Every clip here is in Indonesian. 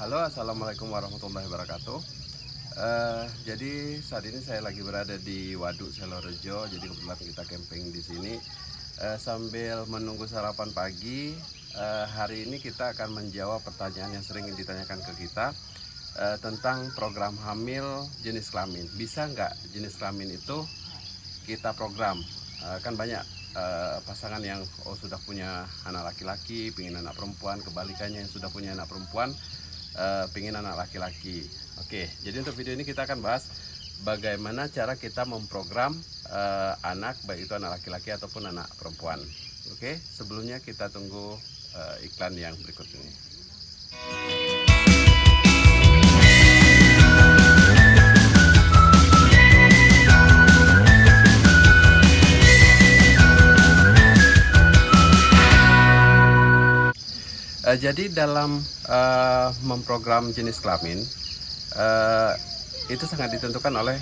Halo, assalamualaikum warahmatullahi wabarakatuh. Jadi saat ini saya lagi berada di Waduk Selorejo. Jadi kebetulan kita camping di sini sambil menunggu sarapan pagi. Hari ini kita akan menjawab pertanyaan yang sering ditanyakan ke kita tentang program hamil jenis kelamin. Bisa nggak jenis kelamin itu kita program? Kan banyak pasangan yang sudah punya anak laki-laki, pingin anak perempuan, kebalikannya yang sudah punya anak perempuan pingin anak laki-laki. Oke, jadi untuk video ini kita akan bahas bagaimana cara kita memprogram anak, baik itu anak laki-laki ataupun anak perempuan. Oke, sebelumnya kita tunggu iklan yang berikut ini. Jadi dalam memprogram jenis kelamin itu sangat ditentukan oleh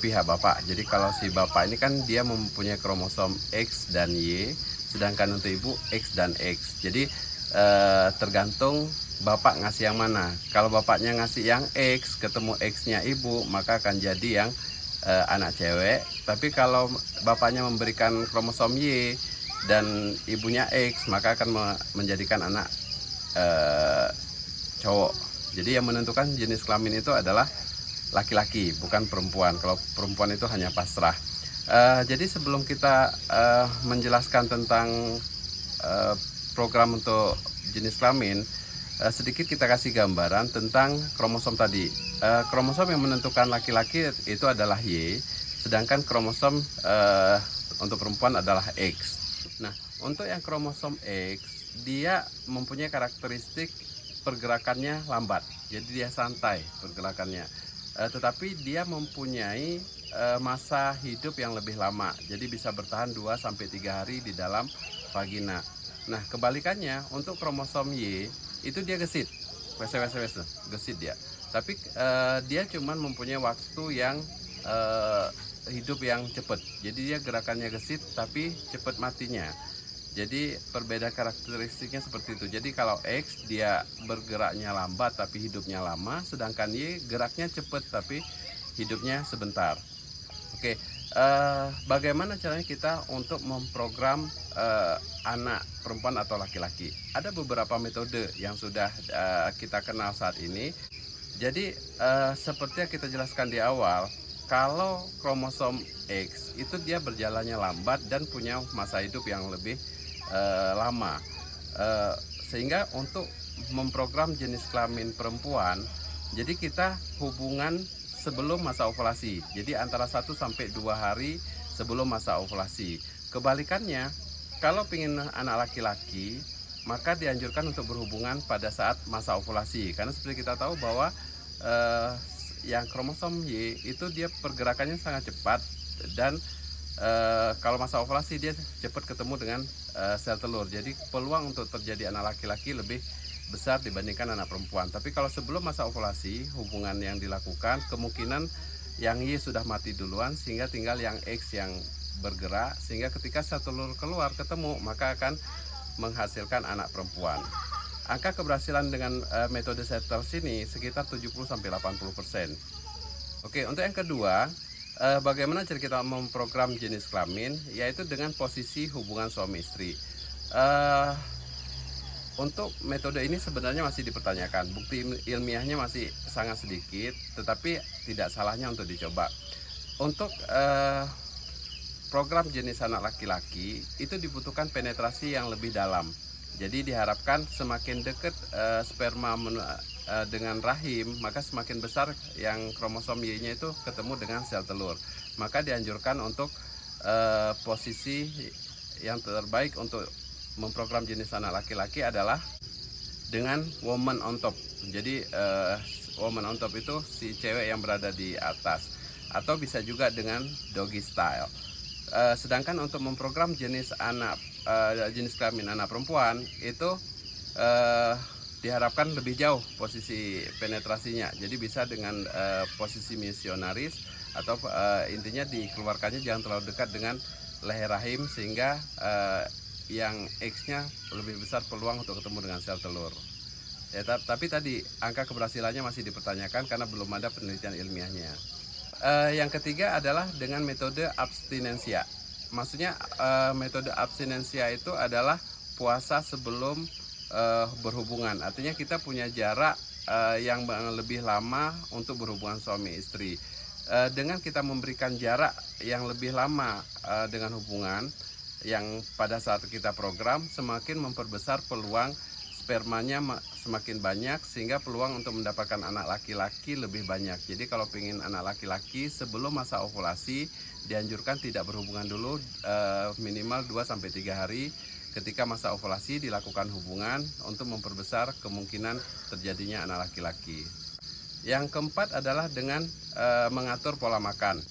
pihak bapak. Jadi kalau si bapak ini kan dia mempunyai kromosom X dan Y, sedangkan untuk ibu X dan X. Jadi tergantung bapak ngasih yang mana. Kalau bapaknya ngasih yang X, ketemu X-nya ibu, maka akan jadi yang anak cewek. Tapi kalau bapaknya memberikan kromosom Y dan ibunya X, maka akan menjadikan anak cowok. Jadi yang menentukan jenis kelamin itu adalah laki-laki, bukan perempuan. Kalau perempuan itu hanya pasrah. Jadi sebelum kita menjelaskan tentang program untuk jenis kelamin, sedikit kita kasih gambaran tentang kromosom tadi. Kromosom yang menentukan laki-laki itu adalah Y, sedangkan kromosom untuk perempuan adalah X. Nah, untuk yang kromosom X, dia mempunyai karakteristik pergerakannya lambat, jadi dia santai pergerakannya, tetapi dia mempunyai masa hidup yang lebih lama, jadi bisa bertahan 2-3 hari di dalam vagina. Nah, kebalikannya untuk kromosom Y itu dia gesit, gesit dia, tapi dia cuman mempunyai waktu yang hidup yang cepat, jadi dia gerakannya gesit tapi cepat matinya. Jadi perbedaan karakteristiknya seperti itu. Jadi kalau X dia bergeraknya lambat tapi hidupnya lama, sedangkan Y geraknya cepat tapi hidupnya sebentar. Oke, bagaimana caranya kita untuk memprogram anak perempuan atau laki-laki? Ada beberapa metode yang sudah kita kenal saat ini. Jadi seperti yang kita jelaskan di awal, kalau kromosom X itu dia berjalannya lambat dan punya masa hidup yang lebih lama, sehingga untuk memprogram jenis kelamin perempuan, jadi kita hubungan sebelum masa ovulasi, jadi antara 1-2 hari sebelum masa ovulasi. Kebalikannya, kalau ingin anak laki-laki, maka dianjurkan untuk berhubungan pada saat masa ovulasi, karena seperti kita tahu bahwa yang kromosom Y itu dia pergerakannya sangat cepat, dan kalau masa ovulasi dia cepat ketemu dengan sel telur. Jadi peluang untuk terjadi anak laki-laki lebih besar dibandingkan anak perempuan. Tapi kalau sebelum masa ovulasi hubungan yang dilakukan, kemungkinan yang Y sudah mati duluan, sehingga tinggal yang X yang bergerak, sehingga ketika sel telur keluar ketemu, maka akan menghasilkan anak perempuan. Angka keberhasilan dengan metode Setters ini sekitar 70-80%. Oke, untuk yang kedua, bagaimana cara kita memprogram jenis kelamin, yaitu dengan posisi hubungan suami istri. Untuk metode ini sebenarnya masih dipertanyakan, bukti ilmiahnya masih sangat sedikit, tetapi tidak salahnya untuk dicoba. Untuk program jenis anak laki-laki itu dibutuhkan penetrasi yang lebih dalam. Jadi diharapkan semakin dekat sperma dengan rahim, maka semakin besar yang kromosom Y-nya itu ketemu dengan sel telur. Maka dianjurkan untuk posisi yang terbaik untuk memprogram jenis anak laki-laki adalah dengan woman on top. Jadi woman on top itu si cewek yang berada di atas, atau bisa juga dengan doggy style. Sedangkan untuk memprogram jenis kelamin anak perempuan itu diharapkan lebih jauh posisi penetrasinya, jadi bisa dengan posisi misionaris, atau intinya dikeluarkannya jangan terlalu dekat dengan leher rahim, sehingga yang X-nya lebih besar peluang untuk ketemu dengan sel telur. Ya, tapi tadi angka keberhasilannya masih dipertanyakan karena belum ada penelitian ilmiahnya. Yang ketiga adalah dengan metode abstinensia. Maksudnya metode abstinensia itu adalah puasa sebelum berhubungan. Artinya kita punya jarak yang lebih lama untuk berhubungan suami istri. Dengan kita memberikan jarak yang lebih lama dengan hubungan yang pada saat kita program, semakin memperbesar peluang spermanya semakin banyak, sehingga peluang untuk mendapatkan anak laki-laki lebih banyak. Jadi kalau ingin anak laki-laki sebelum masa ovulasi, dianjurkan tidak berhubungan dulu minimal 2-3 hari. Ketika masa ovulasi dilakukan hubungan untuk memperbesar kemungkinan terjadinya anak laki-laki. Yang keempat adalah dengan mengatur pola makan.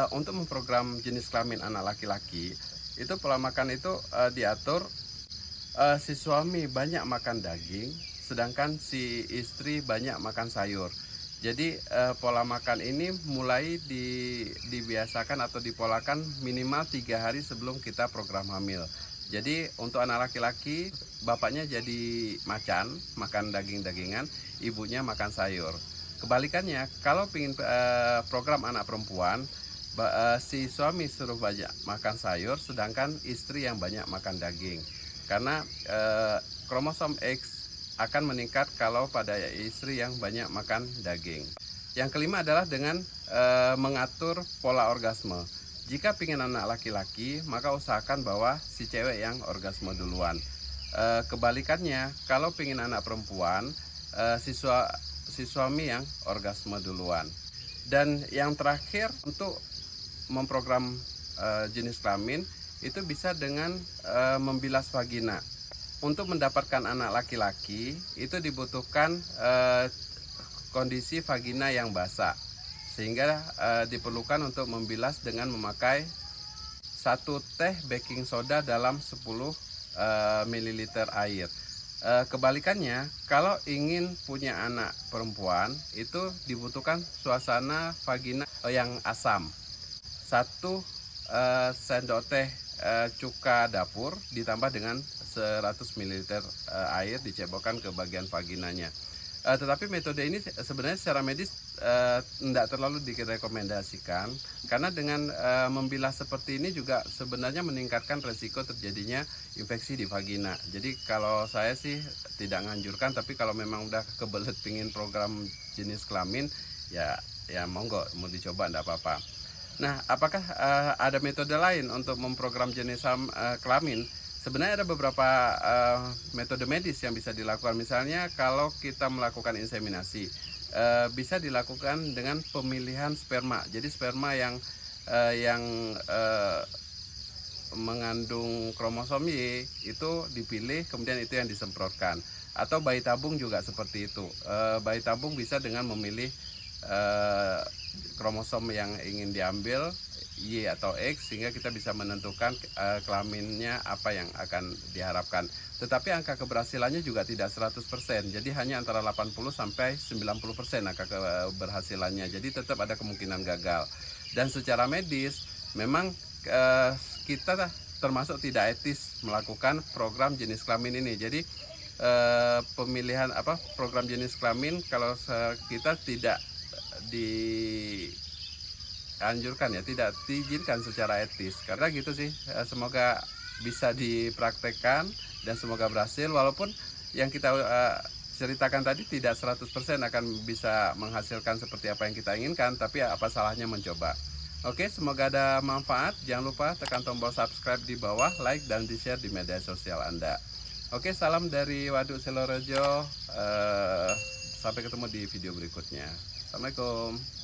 Untuk memprogram jenis kelamin anak laki-laki, itu pola makan itu diatur si suami banyak makan daging, sedangkan si istri banyak makan sayur. Jadi pola makan ini mulai dibiasakan atau dipolakan minimal 3 hari sebelum kita program hamil. Jadi untuk anak laki-laki, bapaknya jadi macan, makan daging-dagingan, ibunya makan sayur. Kebalikannya, kalau ingin program anak perempuan, si suami suruh banyak makan sayur, sedangkan istri yang banyak makan daging. Karena kromosom X akan meningkat kalau pada istri yang banyak makan daging. Yang kelima adalah dengan mengatur pola orgasme. Jika ingin anak laki-laki, maka usahakan bahwa si cewek yang orgasme duluan. Kebalikannya, kalau ingin anak perempuan, si suami yang orgasme duluan. Dan yang terakhir, untuk memprogram jenis kelamin, itu bisa dengan membilas vagina. Untuk mendapatkan anak laki-laki, itu dibutuhkan kondisi vagina yang basah. Sehingga diperlukan untuk membilas dengan memakai 1 teh baking soda dalam 10 ml air. Kebalikannya, kalau ingin punya anak perempuan, itu dibutuhkan suasana vagina yang asam. 1 sendok teh cuka dapur ditambah dengan 100 ml air dicebokkan ke bagian vaginanya. Tetapi metode ini sebenarnya secara medis tidak terlalu direkomendasikan, karena dengan membilas seperti ini juga sebenarnya meningkatkan resiko terjadinya infeksi di vagina. Jadi kalau saya sih tidak menganjurkan, tapi kalau memang udah kebelet pingin program jenis kelamin, ya monggo, mau dicoba tidak apa-apa. Nah, apakah ada metode lain untuk memprogram jenis kelamin? Sebenarnya ada beberapa metode medis yang bisa dilakukan. Misalnya kalau kita melakukan inseminasi, bisa dilakukan dengan pemilihan sperma. Jadi sperma yang mengandung kromosom Y itu dipilih, kemudian itu yang disemprotkan. Atau bayi tabung juga seperti itu. Bayi tabung bisa dengan memilih kromosom yang ingin diambil, Y atau X, sehingga kita bisa menentukan kelaminnya apa yang akan diharapkan. Tetapi angka keberhasilannya juga tidak 100%, jadi hanya antara 80-90% angka keberhasilannya. Jadi tetap ada kemungkinan gagal. Dan secara medis memang kita termasuk tidak etis melakukan program jenis kelamin ini. Jadi pemilihan program jenis kelamin kalau kita tidak dianjurkan, ya tidak diizinkan secara etis, karena gitu sih. Semoga bisa dipraktekkan dan semoga berhasil, walaupun yang kita ceritakan tadi tidak 100% akan bisa menghasilkan seperti apa yang kita inginkan, tapi apa salahnya mencoba. Oke, semoga ada manfaat. Jangan lupa tekan tombol subscribe di bawah, like dan di share di media sosial Anda. Oke, salam dari Waduk Silorejo. Sampai ketemu di video berikutnya. Assalamualaikum.